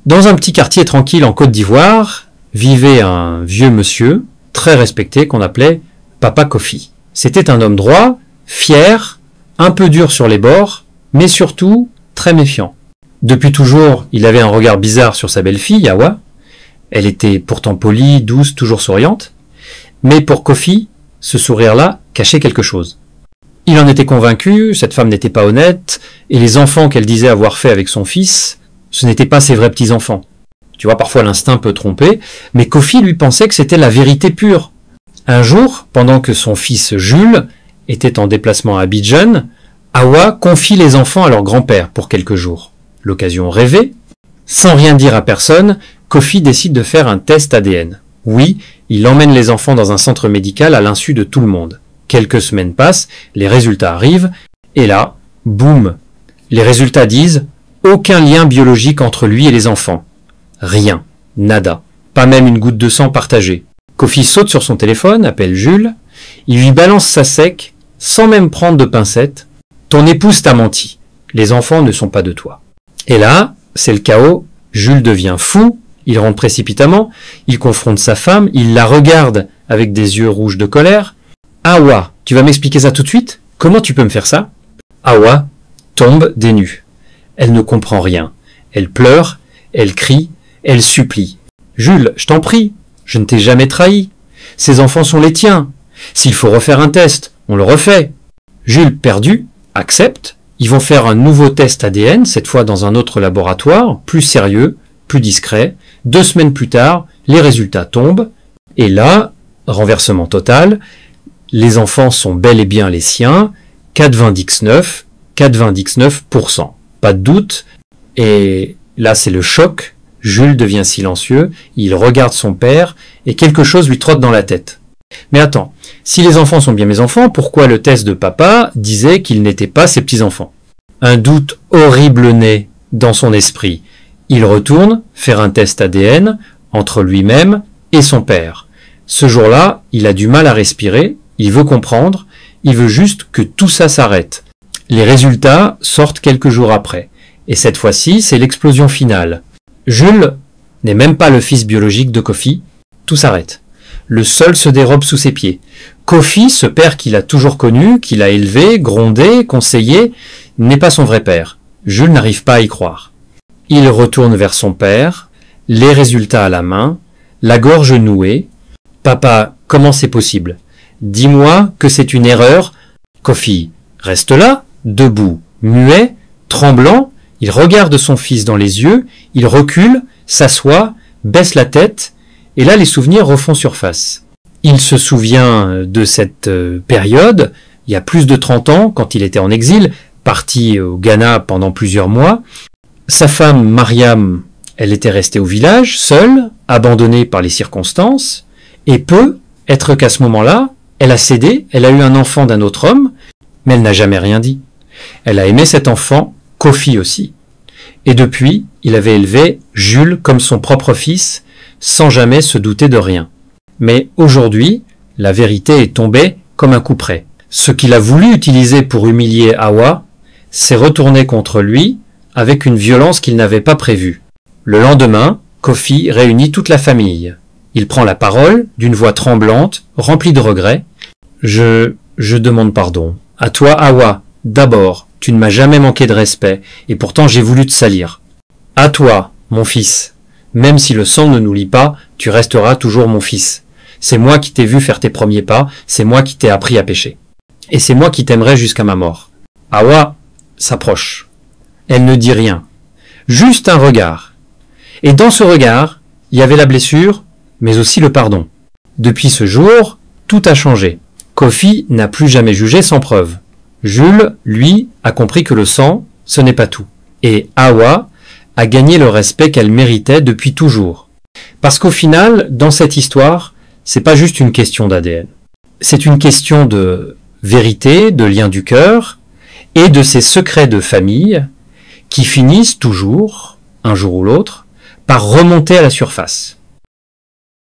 Dans un petit quartier tranquille en Côte d'Ivoire, vivait un vieux monsieur, très respecté, qu'on appelait Papa Kofi. C'était un homme droit, fier, un peu dur sur les bords, mais surtout très méfiant. Depuis toujours, il avait un regard bizarre sur sa belle-fille, Awa. Elle était pourtant polie, douce, toujours souriante. Mais pour Kofi, ce sourire-là cachait quelque chose. Il en était convaincu, cette femme n'était pas honnête, et les enfants qu'elle disait avoir fait avec son fils, ce n'étaient pas ses vrais petits-enfants. Tu vois, parfois l'instinct peut tromper, mais Kofi lui pensait que c'était la vérité pure. Un jour, pendant que son fils Jules était en déplacement à Abidjan, Awa confie les enfants à leur grand-père pour quelques jours. L'occasion rêvée. Sans rien dire à personne, Kofi décide de faire un test ADN. Oui, il emmène les enfants dans un centre médical à l'insu de tout le monde. Quelques semaines passent, les résultats arrivent, et là, boum, les résultats disent aucun lien biologique entre lui et les enfants. Rien, nada, pas même une goutte de sang partagée. Kofi saute sur son téléphone, appelle Jules, il lui balance ça sec, sans même prendre de pincettes. Ton épouse t'a menti, les enfants ne sont pas de toi. Et là, c'est le chaos, Jules devient fou, il rentre précipitamment, il confronte sa femme, il la regarde avec des yeux rouges de colère. Awa, tu vas m'expliquer ça tout de suite? Comment tu peux me faire ça? Awa tombe des nues. Elle ne comprend rien. Elle pleure, elle crie, elle supplie. Jules, je t'en prie, je ne t'ai jamais trahi. Ces enfants sont les tiens. S'il faut refaire un test, on le refait. Jules, perdu, accepte. Ils vont faire un nouveau test ADN, cette fois dans un autre laboratoire, plus sérieux, plus discret. 2 semaines plus tard, les résultats tombent. Et là, renversement total, les enfants sont bel et bien les siens, 99%. Pas de doute. Et là, c'est le choc. Jules devient silencieux, il regarde son père, et quelque chose lui trotte dans la tête. Mais attends, si les enfants sont bien mes enfants, pourquoi le test de papa disait qu'ils n'étaient pas ses petits-enfants? Un doute horrible naît dans son esprit. Il retourne faire un test ADN entre lui-même et son père. Ce jour-là, il a du mal à respirer, il veut comprendre, il veut juste que tout ça s'arrête. Les résultats sortent quelques jours après. Et cette fois-ci, c'est l'explosion finale. Jules n'est même pas le fils biologique de Kofi. Tout s'arrête. Le sol se dérobe sous ses pieds. Kofi, ce père qu'il a toujours connu, qu'il a élevé, grondé, conseillé, n'est pas son vrai père. Jules n'arrive pas à y croire. Il retourne vers son père, les résultats à la main, la gorge nouée. « Papa, comment c'est possible? Dis-moi que c'est une erreur. » Kofi reste là, debout, muet, tremblant. Il regarde son fils dans les yeux, il recule, s'assoit, baisse la tête, et là les souvenirs refont surface. Il se souvient de cette période, il y a plus de 30 ans, quand il était en exil, parti au Ghana pendant plusieurs mois. Sa femme, Mariam, elle était restée au village, seule, abandonnée par les circonstances, et peut être qu'à ce moment-là, elle a cédé, elle a eu un enfant d'un autre homme, mais elle n'a jamais rien dit. Elle a aimé cet enfant, Kofi aussi. Et depuis, il avait élevé Jules comme son propre fils, sans jamais se douter de rien. Mais aujourd'hui, la vérité est tombée comme un coup près. Ce qu'il a voulu utiliser pour humilier Awa s'est retourné contre lui avec une violence qu'il n'avait pas prévue. Le lendemain, Kofi réunit toute la famille. Il prend la parole d'une voix tremblante, remplie de regrets. Je demande pardon. À toi, Awa, d'abord. Tu ne m'as jamais manqué de respect, et pourtant j'ai voulu te salir. À toi, mon fils. Même si le sang ne nous lie pas, tu resteras toujours mon fils. C'est moi qui t'ai vu faire tes premiers pas, c'est moi qui t'ai appris à pêcher. Et c'est moi qui t'aimerai jusqu'à ma mort. Awa s'approche. Elle ne dit rien. Juste un regard. Et dans ce regard, il y avait la blessure, mais aussi le pardon. Depuis ce jour, tout a changé. Kofi n'a plus jamais jugé sans preuve. Jules, lui, a compris que le sang, ce n'est pas tout. Et Awa a gagné le respect qu'elle méritait depuis toujours. Parce qu'au final, dans cette histoire, c'est pas juste une question d'ADN. C'est une question de vérité, de lien du cœur, et de ces secrets de famille qui finissent toujours, un jour ou l'autre, par remonter à la surface.